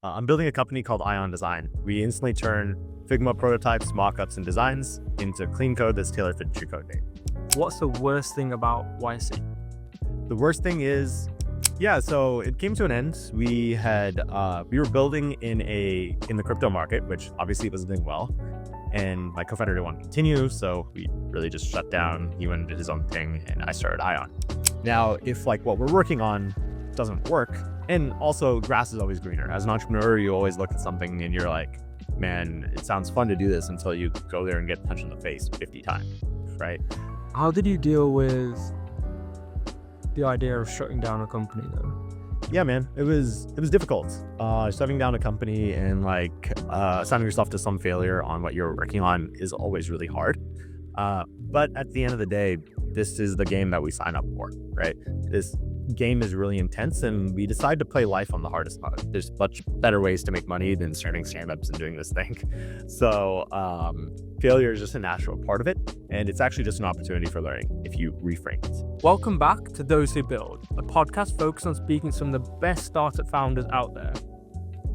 I'm building a company called Ion Design. We instantly turn Figma prototypes, mockups, and designs into clean code that's tailored to your code base. What's the worst thing about YC? The worst thing is, so it came to an end. We were building in the crypto market, which obviously wasn't doing well. And my co-founder didn't want to continue, so we really just shut down. He went and did his own thing, and I started Ion. Now, if what we're working on doesn't work, and also grass is always greener. As an entrepreneur, you always look at something and you're like, man, it sounds fun to do this until you go there and get punched in the face 50 times, right? How did you deal with the idea of shutting down a company though? Yeah, man, it was difficult. Shutting down a company and assigning yourself to some failure on what you're working on is always really hard. But at the end of the day, this is the game that we sign up for, right? This game is really intense, and we decide to play life on the hardest part. There's much better ways to make money than starting startups and doing this thing. So failure is just a natural part of it, and it's actually just an opportunity for learning if you reframe it. Welcome back to Those Who Build, a podcast focused on speaking to some of the best startup founders out there.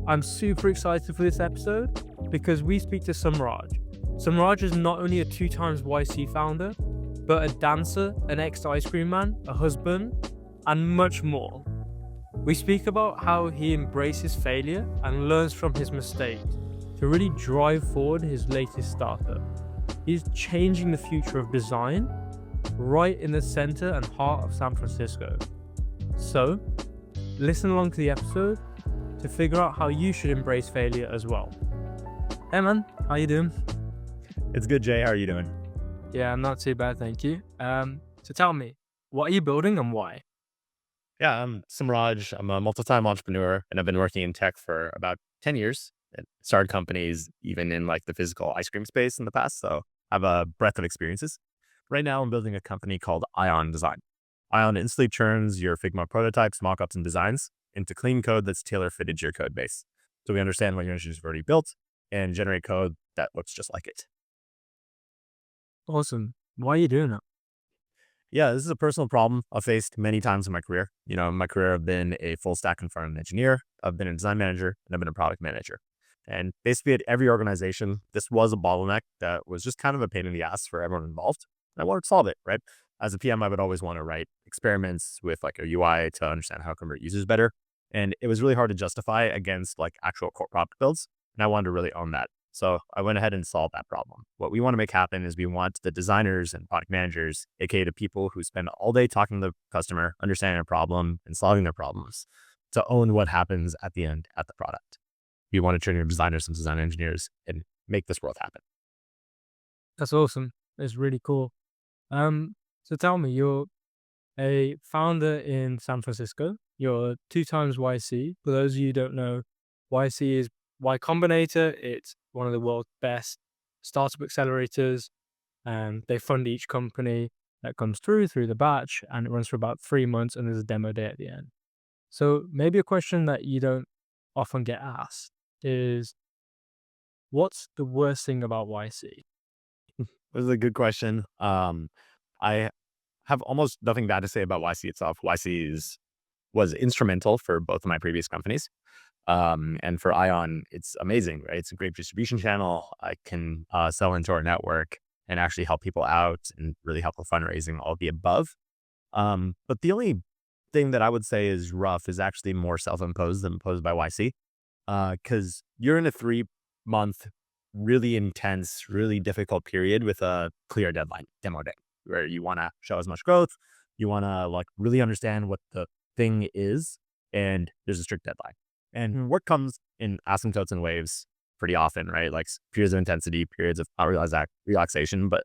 I'm super excited for this episode because we speak to Samraaj. Samraaj is not only a 2x YC founder, but a dancer, an ex-ice cream man, a husband, and much more. We speak about how he embraces failure and learns from his mistakes to really drive forward his latest startup. He's changing the future of design right in the center and heart of San Francisco. So, listen along to the episode to figure out how you should embrace failure as well. Hey man, how you doing? It's good, Jay. How are you doing? Yeah, I'm not too bad, thank you. So tell me, what are you building and why? Yeah, I'm Samraaj. I'm a multi-time entrepreneur, and I've been working in tech for about 10 years. And started companies even in the physical ice cream space in the past, so I have a breadth of experiences. Right now, I'm building a company called Ion Design. Ion instantly turns your Figma prototypes, mockups, and designs into clean code that's tailor-fitted to your code base. So we understand what your engineers have already built and generate code that looks just like it. Awesome. Why are you doing that? Yeah, this is a personal problem I've faced many times in my career. In my career, I've been a full stack and front-end engineer. I've been a design manager, and I've been a product manager. And basically at every organization, this was a bottleneck that was just kind of a pain in the ass for everyone involved. And I wanted to solve it, right? As a PM, I would always want to write experiments with a UI to understand how to convert users better. And it was really hard to justify against actual core product builds. And I wanted to really own that. So I went ahead and solved that problem. What we want to make happen is we want the designers and product managers, aka the people who spend all day talking to the customer, understanding their problem and solving their problems, to own what happens at the end at the product. You want to turn your designers into design engineers and make this world happen. That's awesome. It's really cool. So tell me, you're a founder in San Francisco. You're 2x YC. For those of you who don't know, YC is Y Combinator. It's one of the world's best startup accelerators. They fund each company that comes through the batch, and it runs for about 3 months, and there's a demo day at the end. So maybe a question that you don't often get asked is, what's the worst thing about YC? This is a good question. I have almost nothing bad to say about YC itself. YC was instrumental for both of my previous companies. And for Ion, it's amazing, right? It's a great distribution channel. I can sell into our network and actually help people out and really help with fundraising, all of the above. But the only thing that I would say is rough is actually more self-imposed than imposed by YC. Because you're in a 3-month, really intense, really difficult period with a clear deadline, demo day, where you want to show as much growth. You want to really understand what the thing is, and there's a strict deadline. And work comes in asymptotes and waves pretty often, right? Periods of intensity, periods of relaxation, but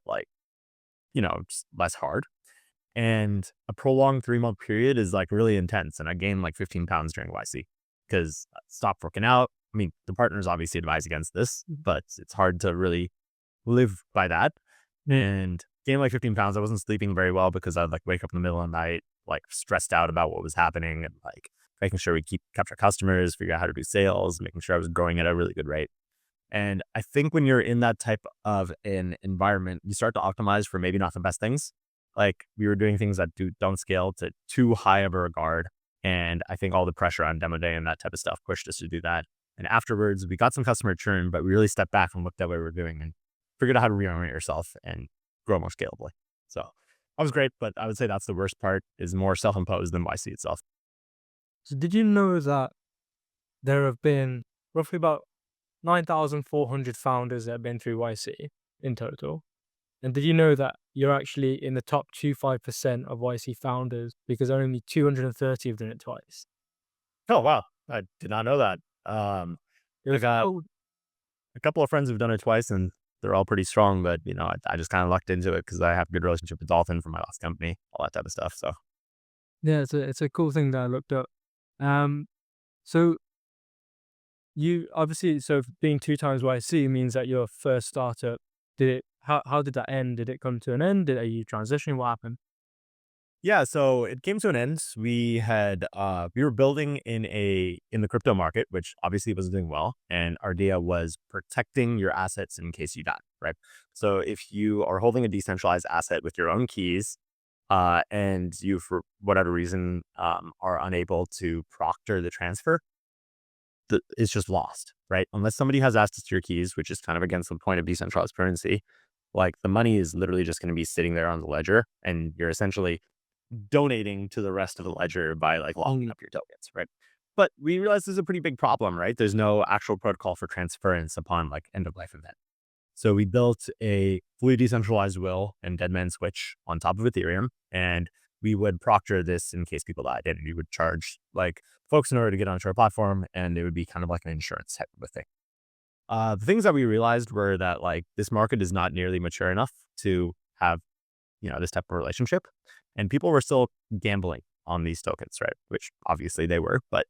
just less hard. And a prolonged 3-month period is really intense. And I gained 15 pounds during YC because I stopped working out. I mean, the partners obviously advise against this, but it's hard to really live by that. And gained 15 pounds. I wasn't sleeping very well because I'd wake up in the middle of the night, stressed out about what was happening, and making sure we capture customers, figure out how to do sales, making sure I was growing at a really good rate. And I think when you're in that type of an environment, you start to optimize for maybe not the best things. We were doing things that don't scale to too high of a regard. And I think all the pressure on demo day and that type of stuff pushed us to do that. And afterwards, we got some customer churn, but we really stepped back and looked at what we were doing and figured out how to reorient yourself and grow more scalably. So that was great, but I would say that's the worst part, is more self-imposed than YC itself. So did you know that there have been roughly about 9,400 founders that have been through YC in total? And did you know that you're actually in the top 25% of YC founders because only 230 have done it twice? Oh, wow. I did not know that. Um, It I was got oh a couple of friends who've done it twice and they're all pretty strong, but I just kind of lucked into it because I have a good relationship with Dolphin from my last company, all that type of stuff. So yeah, it's a cool thing that I looked up. Um, so you obviously being two times YC means that your first startup did it. How did that end? Did it come to an end? Are you transitioning? What happened? yeah, so it came to an end. We were building in the crypto market, which obviously was doing well. And our idea was protecting your assets in case you die, right? So if you are holding a decentralized asset with your own keys, and you, for whatever reason, are unable to proctor the transfer, it's just lost, right? Unless somebody has access to your keys, which is kind of against the point of decentralized currency, like the money is literally just going to be sitting there on the ledger, and you're essentially donating to the rest of the ledger by like locking up your tokens, right? But we realized this is a pretty big problem, right? There's no actual protocol for transference upon like end of life event. So we built a fully decentralized will and dead man switch on top of Ethereum, and we would proctor this in case people died, and we would charge like folks in order to get onto our platform, and it would be kind of like an insurance type of a thing. The things that we realized were that like this market is not nearly mature enough to have this type of relationship, and people were still gambling on these tokens, right? Which obviously they were, but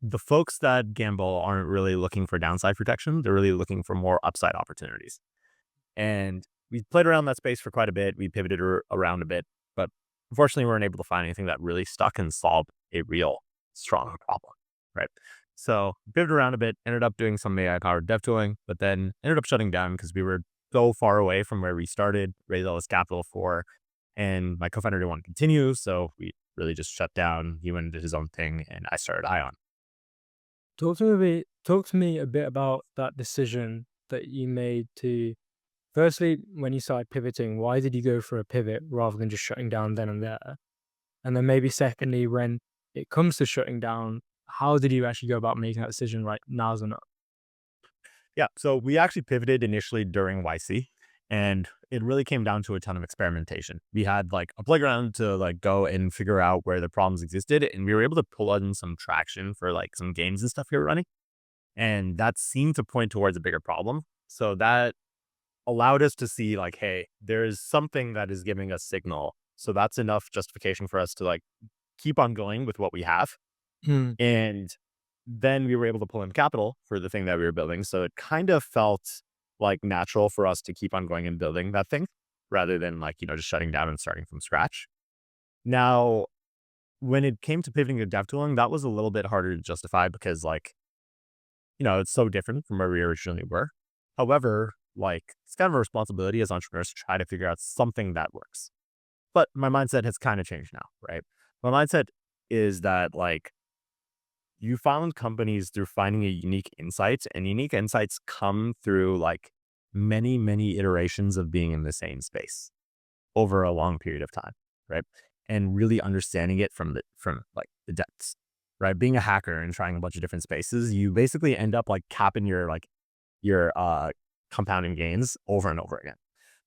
the folks that gamble aren't really looking for downside protection. They're really looking for more upside opportunities. And we played around that space for quite a bit. We pivoted around a bit, but unfortunately, we weren't able to find anything that really stuck and solved a real strong problem, right? So pivoted around a bit, ended up doing some AI powered dev tooling, but then ended up shutting down because we were so far away from where we started, raised all this capital for, and my co-founder didn't want to continue. So we really just shut down. He went and did his own thing, and I started Ion. Talk to me a bit about that decision that you made to firstly, when you started pivoting, why did you go for a pivot rather than just shutting down then and there? And then maybe secondly, when it comes to shutting down, how did you actually go about making that decision, right? Now's enough. Yeah. So we actually pivoted initially during YC, and it really came down to a ton of experimentation. We had like a playground to like go and figure out where the problems existed. And we were able to pull in some traction for like some games and stuff we were running. And that seemed to point towards a bigger problem. So that allowed us to see like, hey, there is something that is giving us signal. So that's enough justification for us to like keep on going with what we have. Hmm. And then we were able to pull in capital for the thing that we were building. So it kind of felt like natural for us to keep on going and building that thing rather than like, just shutting down and starting from scratch. Now, when it came to pivoting to dev tooling, that was a little bit harder to justify because like, it's so different from where we originally were. However, like it's kind of a responsibility as entrepreneurs to try to figure out something that works. But my mindset has kind of changed now, right? My mindset is that like you found companies through finding a unique insight, and unique insights come through like many, many iterations of being in the same space over a long period of time, right? And really understanding it from like the depths, right? Being a hacker and trying a bunch of different spaces, you basically end up like capping your compounding gains over and over again.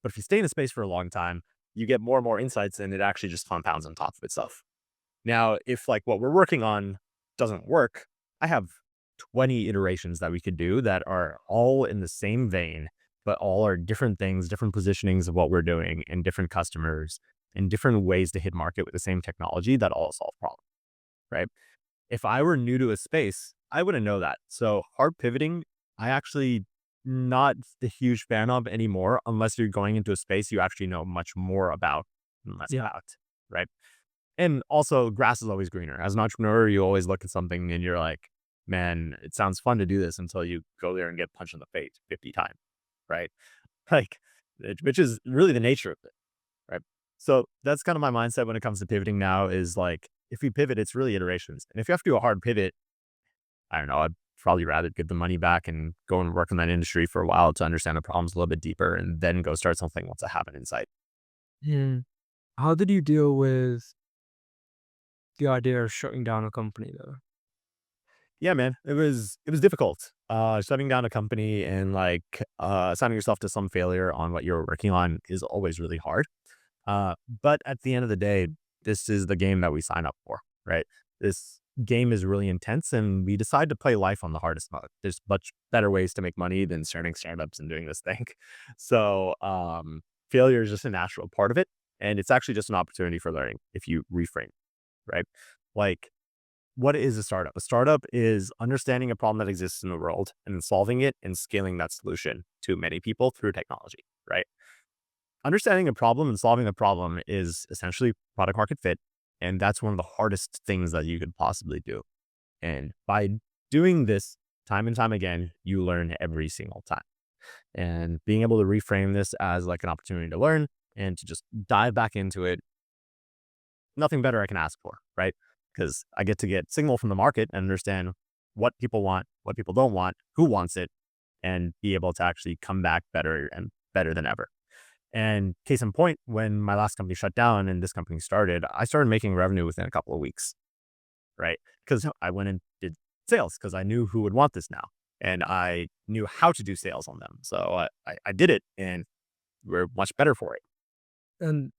But if you stay in a space for a long time, you get more and more insights, and it actually just compounds on top of itself. Now, if like what we're working on doesn't work, I have 20 iterations that we could do that are all in the same vein, but all are different things, different positionings of what we're doing, and different customers, and different ways to hit market with the same technology that all solve problems, right? If I were new to a space, I wouldn't know that. So hard pivoting, I actually not the huge fan of anymore, unless you're going into a space you actually know much more about than less Yeah. about, right? And also, grass is always greener. As an entrepreneur, you always look at something and you're like, man, it sounds fun to do this until you go there and get punched in the face 50 times, right? Like, which is really the nature of it, right? So that's kind of my mindset when it comes to pivoting now is like, if we pivot, it's really iterations. And if you have to do a hard pivot, I don't know, probably rather give the money back and go and work in that industry for a while to understand the problems a little bit deeper and then go start something once I have an insight. Hmm. How did you deal with the idea of shutting down a company though? Yeah, man, it was difficult. Shutting down a company and assigning yourself to some failure on what you're working on is always really hard. But at the end of the day, this is the game that we sign up for, right? This game is really intense, and we decide to play life on the hardest mode. There's much better ways to make money than starting startups and doing this thing. So, failure is just a natural part of it, and it's actually just an opportunity for learning if you reframe, right? Like, what is a startup? A startup is understanding a problem that exists in the world and then solving it and scaling that solution to many people through technology, right? Understanding a problem and solving a problem is essentially product market fit. And that's one of the hardest things that you could possibly do. And by doing this time and time again, you learn every single time. And being able to reframe this as like an opportunity to learn and to just dive back into it, nothing better I can ask for, right? Because I get to get signal from the market and understand what people want, what people don't want, who wants it, and be able to actually come back better and better than ever. And case in point, when my last company shut down and this company started, I started making revenue within a couple of weeks, right? Because I went and did sales because I knew who would want this now. And I knew how to do sales on them. So I did it and we're much better for it. And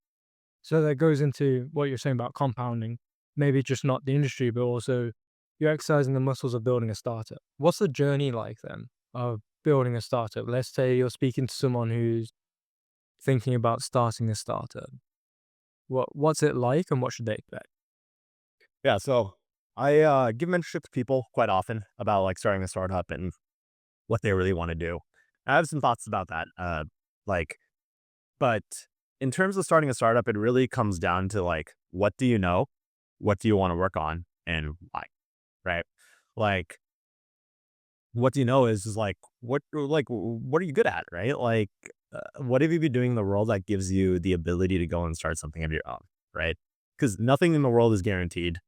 so that goes into what you're saying about compounding, maybe just not the industry, but also you're exercising the muscles of building a startup. What's the journey like then of building a startup? Let's say you're speaking to someone who's thinking about starting a startup. What's it like and what should they expect? Yeah. So I give mentorship to people quite often about like starting a startup and what they really want to do. I have some thoughts about that. Like, but in terms of starting a startup, it really comes down to like, what do you know? What do you want to work on and why? Right. Like, what do you know is like, what are you good at? Right. Like, what have you been doing in the world that gives you the ability to go and start something of your own? Right. Because nothing in the world is guaranteed.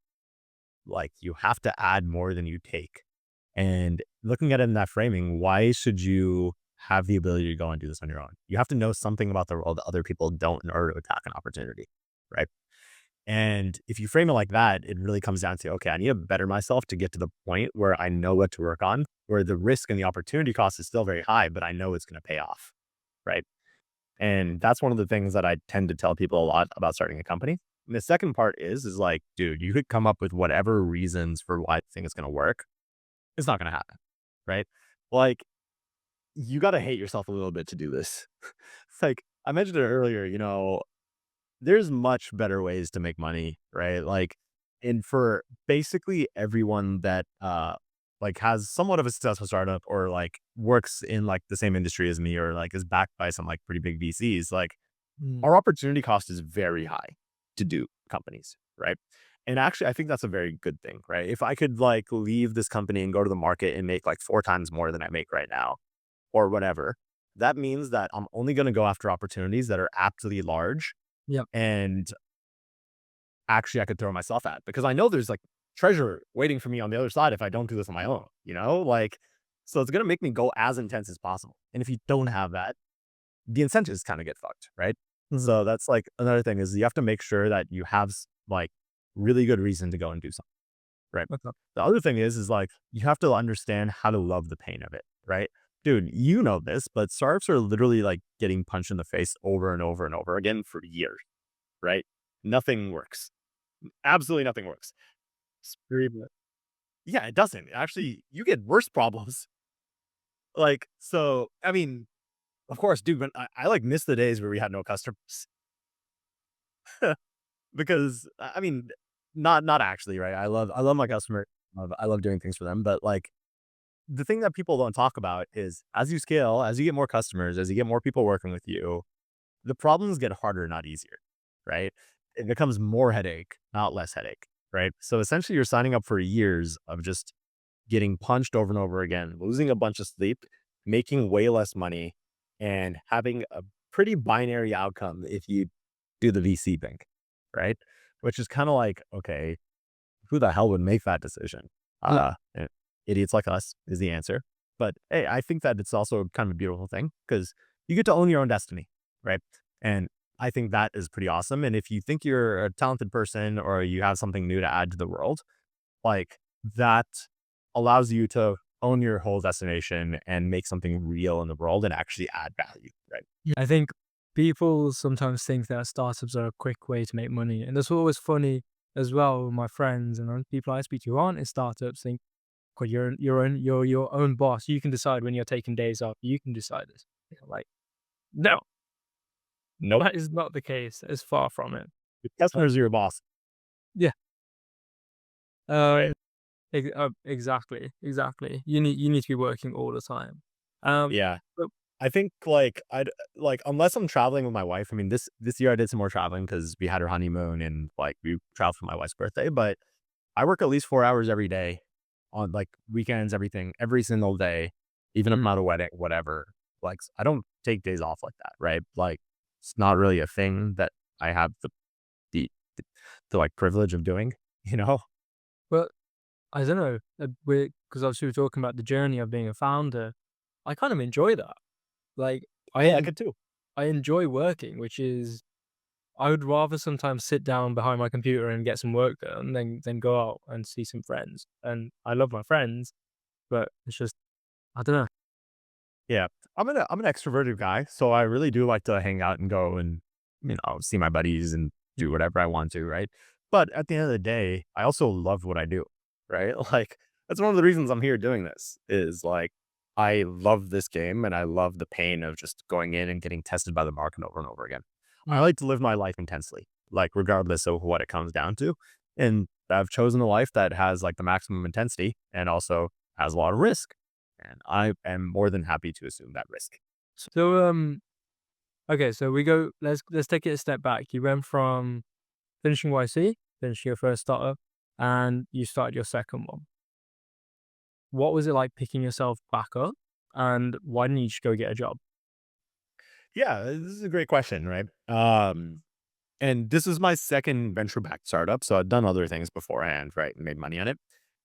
Like, you have to add more than you take. And looking at it in that framing, why should you have the ability to go and do this on your own? You have to know something about the world that other people don't in order to attack an opportunity, right? And if you frame it like that, it really comes down to, okay, I need to better myself to get to the point where I know what to work on, where the risk and the opportunity cost is still very high, but I know it's going to pay off, right? And that's one of the things that I tend to tell people a lot about starting a company. And the second part is like, dude, you could come up with whatever reasons for why the thing is going to work. It's not going to happen, right? Like, you got to hate yourself a little bit to do this. It's like I mentioned it earlier, there's much better ways to make money, right? Like, and for basically everyone that like has somewhat of a successful startup or like works in like the same industry as me or like is backed by some like pretty big VCs, like Mm, our opportunity cost is very high to do companies, right? And actually, I think that's a very good thing, right? If I could like leave this company and go to the market and make like 4 times more than I make right now or whatever, that means that I'm only going to go after opportunities that are aptly large yep. and actually I could throw myself at because I know there's like treasure waiting for me on the other side if I don't do this on my own, Like, so it's going to make me go as intense as possible. And if you don't have that, the incentives kind of get fucked, right? Mhm. So that's like another thing is you have to make sure that you have like really good reason to go and do something, right? Okay. The other thing is like you have to understand how to love the pain of it, right? Dude, you know this, but startups are literally like getting punched in the face over and over and over again for years, right? Nothing works. Absolutely nothing works. Agreement. Yeah, it doesn't. Actually, you get worse problems. Like, so, I mean, of course, dude, but I like miss the days where we had no customers. Because I mean, not actually, right? I love my customer. I love doing things for them, but like the thing that people don't talk about is as you scale, as you get more customers, as you get more people working with you, the problems get harder, not easier, right? It becomes more headache, not less headache, right? So essentially, you're signing up for years of just getting punched over and over again, losing a bunch of sleep, making way less money, and having a pretty binary outcome if you do the VC thing, right? Which is kind of like, okay, who the hell would make that decision? Yeah. Yeah. idiots like us is the answer. But hey, I think that it's also kind of a beautiful thing because you get to own your own destiny, right? And I think that is pretty awesome. And if you think you're a talented person or you have something new to add to the world, like that allows you to own your whole destination and make something real in the world and actually add value, right? Yeah. I think people sometimes think that startups are a quick way to make money. And that's always funny as well with my friends and other people I speak to who aren't in startups think, "God, you're your own boss. You can decide when you're taking days off. You can decide this." You know, like, no, Nope. that is not the case. It's far from it. The Uh, customer's your boss, yeah. right? Um, exactly, exactly. You need to be working all the time. Um, Yeah. but I think like I'd like unless I'm traveling with my wife. I mean, this year I did some more traveling because we had her honeymoon and like we traveled for my wife's birthday. But I work at least 4 hours every day on like weekends, everything, every single day, even if I'm at a wedding, whatever. Like I don't take days off like that, right? Like it's not really a thing that I have the the like privilege of doing, you know? but I don't know. Because obviously we're talking about the journey of being a founder. I kind of enjoy that. Like Oh I yeah, I en- could too. I enjoy working, which is I would rather sometimes sit down behind my computer and get some work done than go out and see some friends. And I love my friends, but it's just I don't know. Yeah. I'm an extroverted guy, so I really do like to hang out and go and, see my buddies and do whatever I want to, right? But at the end of the day, I also love what I do, right? Like that's one of the reasons I'm here doing this is like I love this game and I love the pain of just going in and getting tested by the market over and over again. I Mm. like to live my life intensely, like regardless of what it comes down to. And I've chosen a life that has like the maximum intensity and also has a lot of risk. And I am more than happy to assume that risk. So okay, so we go. Let's take it a step back. You went from finishing YC, finishing your first startup, and you started your second one. What was it like picking yourself back up, and why didn't you just go get a job? Yeah, this is a great question, right? And this is my second venture backed startup. So I've done other things beforehand, right? And made money on it.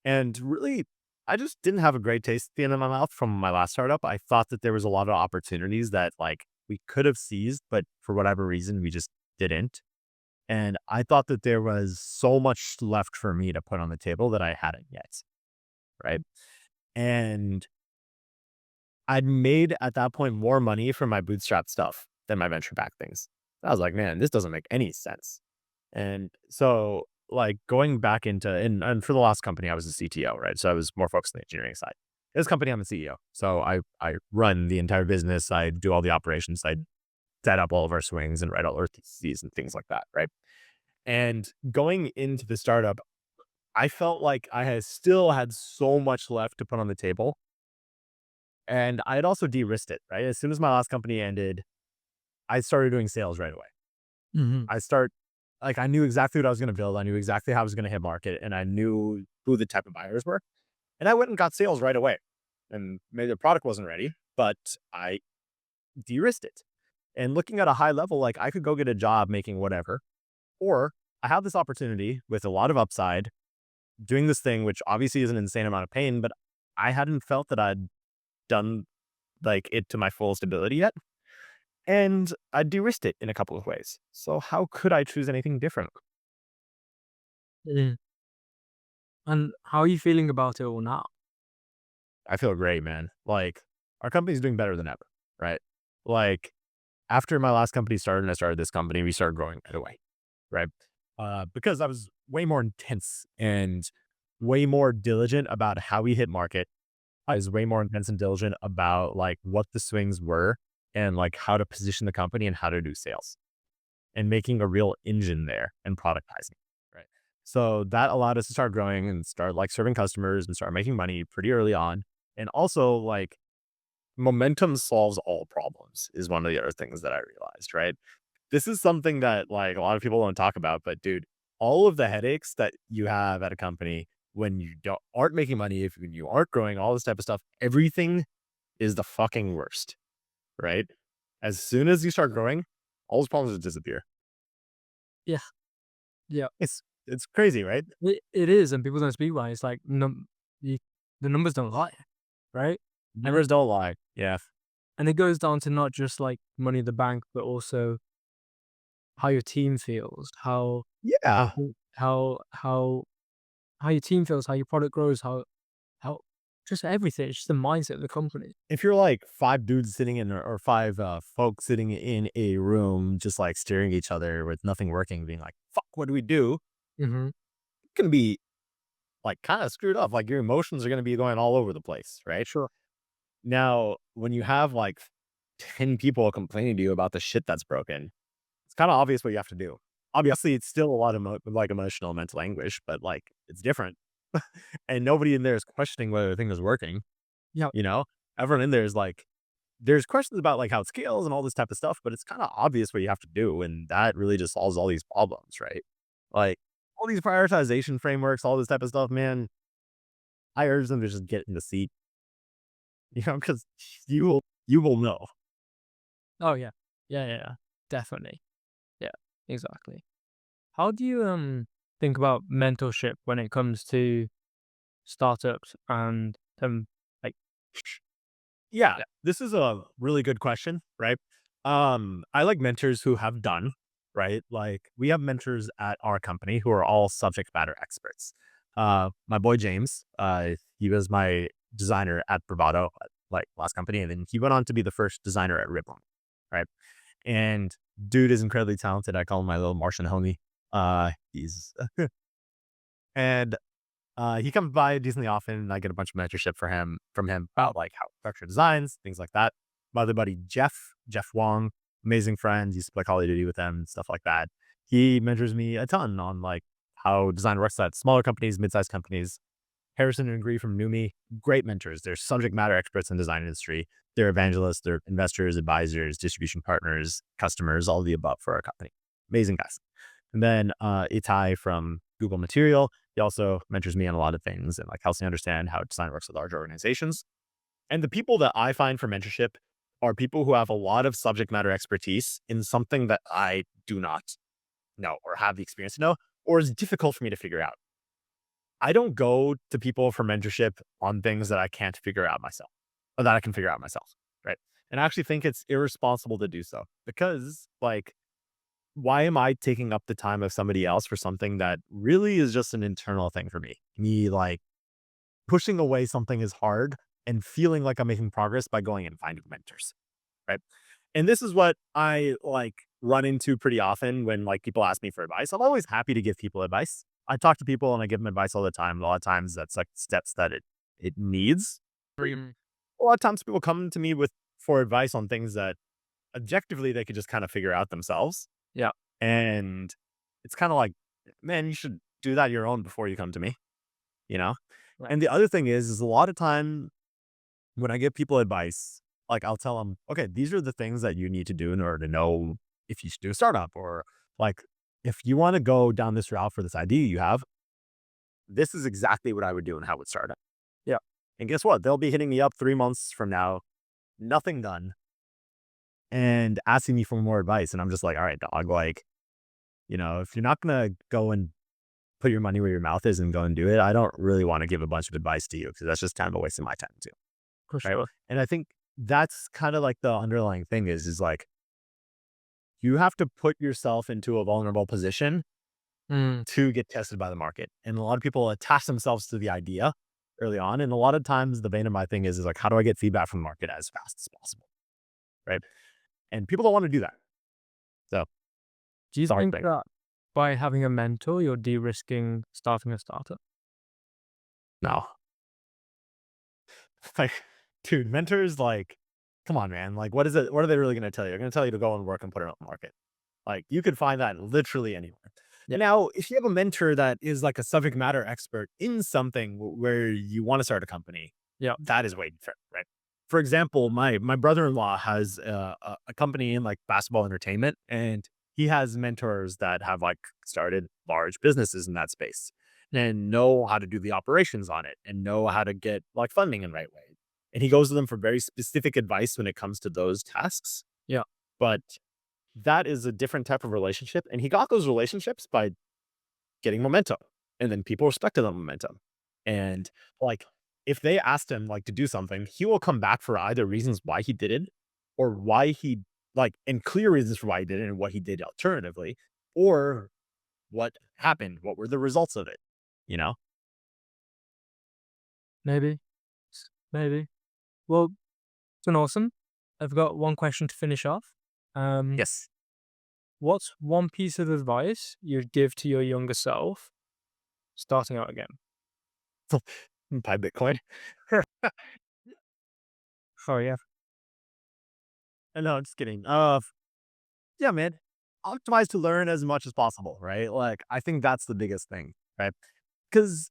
And really, I just didn't have a great taste at the end of my mouth from my last startup. I thought that there was a lot of opportunities that like we could have seized, but for whatever reason, we just didn't. And I thought that there was so much left for me to put on the table that I hadn't yet. Right. And I'd made at that point more money from my bootstrap stuff than my venture back things. I was like, man, this doesn't make any sense. And so like going back into and for the last company, I was a CTO, right? So I was more focused on the engineering side. This company, I'm a CEO. So I run the entire business. I do all the operations. I set up all of our swings and write all our theses and things like that, right? And going into the startup, I felt like I had still had so much left to put on the table. And I had also de-risked it, right? As soon as my last company ended, I started doing sales right away. Mhm. I start like I knew exactly what I was going to build. I knew exactly how I was going to hit market, and I knew who the type of buyers were. And I went and got sales right away. And maybe the product wasn't ready, but I de-risked it. And looking at a high level, like I could go get a job making whatever, or I have this opportunity with a lot of upside, doing this thing, which obviously is an insane amount of pain, but I hadn't felt that I'd done like it to my fullest ability yet. And I de-risked it in a couple of ways. So how could I choose anything different? Mm. And how are you feeling about it all now? I feel great, man. Like our company's doing better than ever, right? Like after my last company started and I started this company, we started growing right away, right? Because I was way more intense and way more diligent about how we hit market. I was way more intense and diligent about like what the swings were and like how to position the company and how to do sales and making a real engine there and productizing. Right. So that allowed us to start growing and start like serving customers and start making money pretty early on. And also like momentum solves all problems is one of the other things that I realized, right? This is something that like a lot of people don't talk about, but dude, all of the headaches that you have at a company when you aren't making money, if you aren't growing, all this type of stuff, everything is the fucking worst, right? As soon as you start growing, all those problems just disappear. Yeah, yeah. It's crazy, right? It is, and people don't speak about it. It's like, the numbers don't lie, right? And Numbers don't lie. Yeah. and it goes down to not just like money in the bank, but also how your team feels, Yeah. how how how your team feels, how your product grows, how just everything. It's just the mindset of the company. If you're like five dudes sitting in or five folks sitting in a room just like staring at each other with nothing working, being like, fuck, what do we do? Hmm. It can be like kind of screwed up. Like your emotions are going to be going all over the place, right? Sure. Now, when you have like 10 people complaining to you about the shit that's broken, it's kind of obvious what you have to do. Obviously, it's still a lot of like emotional and mental anguish, but like it's different. And nobody in there is questioning whether the thing is working. Yeah. You know, everyone in there is like, there's questions about like how it scales and all this type of stuff, but it's kind of obvious what you have to do. And that really just solves all these problems, right? Like all these prioritization frameworks, all this type of stuff, man, I urge them to just get in the seat, because you will know. Oh yeah. Yeah. Definitely. Yeah. Exactly. How do you think about mentorship when it comes to startups and like Yeah, yeah. this is a really good question, right? I like mentors who have done, right? Like we have mentors at our company who are all subject matter experts. My boy James, he was my designer at Bravado, like last company, and then he went on to be the first designer at Ribbon, right? And dude is incredibly talented. I call him my little Martian homie. He's and he comes by decently often, and I get a bunch of mentorship from him about like how structure designs, things like that. My other buddy Jeff Wong, amazing friends, used to play Call of Duty with them, stuff like that. He mentors me a ton on like how design works at smaller companies, mid-sized companies. Harrison and Agree from Numi, great mentors. They're subject matter experts in the design industry. They're evangelists, they're investors, advisors, distribution partners, customers, all of the above for our company. Amazing guys. And then Itai from Google Material, he also mentors me on a lot of things and like helps me understand how design works with large organizations. And the people that I find for mentorship are people who have a lot of subject matter expertise in something that I do not know or have the experience to know, or is difficult for me to figure out. I don't go to people for mentorship on things that I can't figure out myself or that I can figure out myself. Right. And I actually think it's irresponsible to do so because, like, why am I taking up the time of somebody else for something that really is just an internal thing for me? Me, like, pushing away something is hard and feeling like I'm making progress by going and finding mentors. Right. And this is what I like run into pretty often when like people ask me for advice. I'm always happy to give people advice. I talk to people and I give them advice all the time. A lot of times that's like steps that it needs. Mm. A lot of times people come to me with for advice on things that objectively they could just kind of figure out themselves. Yeah. And it's kind of like, man, you should do that your own before you come to me, you know? Right. And the other thing is a lot of time when I give people advice, like I'll tell them, okay, these are the things that you need to do in order to know if you should do a startup or like if you want to go down this route for this idea you have, this is exactly what I would do and how I would start it. Yeah. And guess what? They'll be hitting me up 3 months from now, nothing done, and asking me for more advice. And I'm just like, all right, dog, like, if you're not gonna go and put your money where your mouth is and go and do it, I don't really want to give a bunch of advice to you because that's just kind of a waste of my time too. For Right. sure. And I think that's kind of like the underlying thing is like you have to put yourself into a vulnerable position Mm. to get tested by the market. And a lot of people attach themselves to the idea early on. And a lot of times the vein of my thing is like, how do I get feedback from the market as fast as possible? Right. And people don't want to do that. So Do you it's a hard think thing. that by having a mentor, you're de-risking starting a startup? No. Like, dude, mentors, like, come on, man. Like, what is it? What are they really going to tell you? They're going to tell you to go and work and put it on the market. Like, you could find that literally anywhere. Yeah. Now, if you have a mentor that is like a subject matter expert in something where you want to start a company, Yeah. that is way different, right? For example, my brother-in-law has a company in like basketball entertainment, and he has mentors that have like started large businesses in that space and know how to do the operations on it and know how to get like funding in the right way. And he goes to them for very specific advice when it comes to those tasks. Yeah. But that is a different type of relationship. And he got those relationships by getting momentum. And then people respected the momentum. And like if they asked him like to do something, he will come back for either reasons why he did it or why he like and clear reasons for why he did it and what he did alternatively, or what happened, what were the results of it, you know? Maybe. Maybe. Well, it's been awesome. I've got one question to finish off. Um, Yes. what's one piece of advice you'd give to your younger self starting out again? Buy Bitcoin. Oh yeah. No, just kidding. Yeah, man. Optimize to learn as much as possible, right? Like, I think that's the biggest thing, right? Because,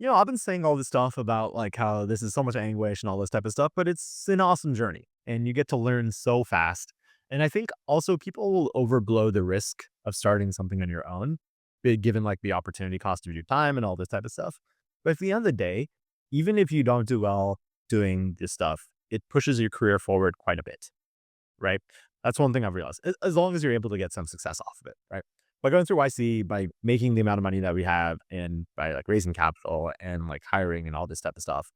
I've been saying all this stuff about like how this is so much anguish and all this type of stuff, but it's an awesome journey and you get to learn so fast. And I think also people will overblow the risk of starting something on your own, given like the opportunity cost of your time and all this type of stuff. But at the end of the day, even if you don't do well doing this stuff, it pushes your career forward quite a bit, right? That's one thing I've realized. As long as you're able to get some success off of it, right? By going through YC, by making the amount of money that we have, and by like raising capital and like hiring and all this type of stuff,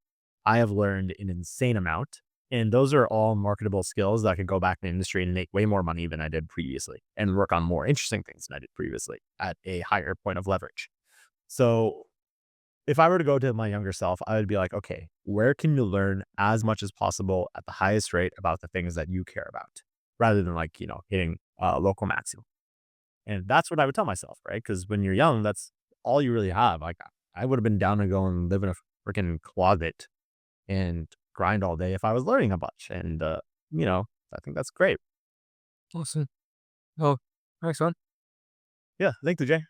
I have learned an insane amount. And those are all marketable skills that I could go back in the industry and make way more money than I did previously and work on more interesting things than I did previously at a higher point of leverage. So if I were to go to my younger self, I would be like, okay, where can you learn as much as possible at the highest rate about the things that you care about rather than like, hitting local maximum. And that's what I would tell myself, right? Because when you're young, that's all you really have. Like I would have been down to go and live in a freaking closet and grind all day if I was learning a bunch. And, I think that's great. Awesome. Oh, nice one. Yeah. Thank you, Jay.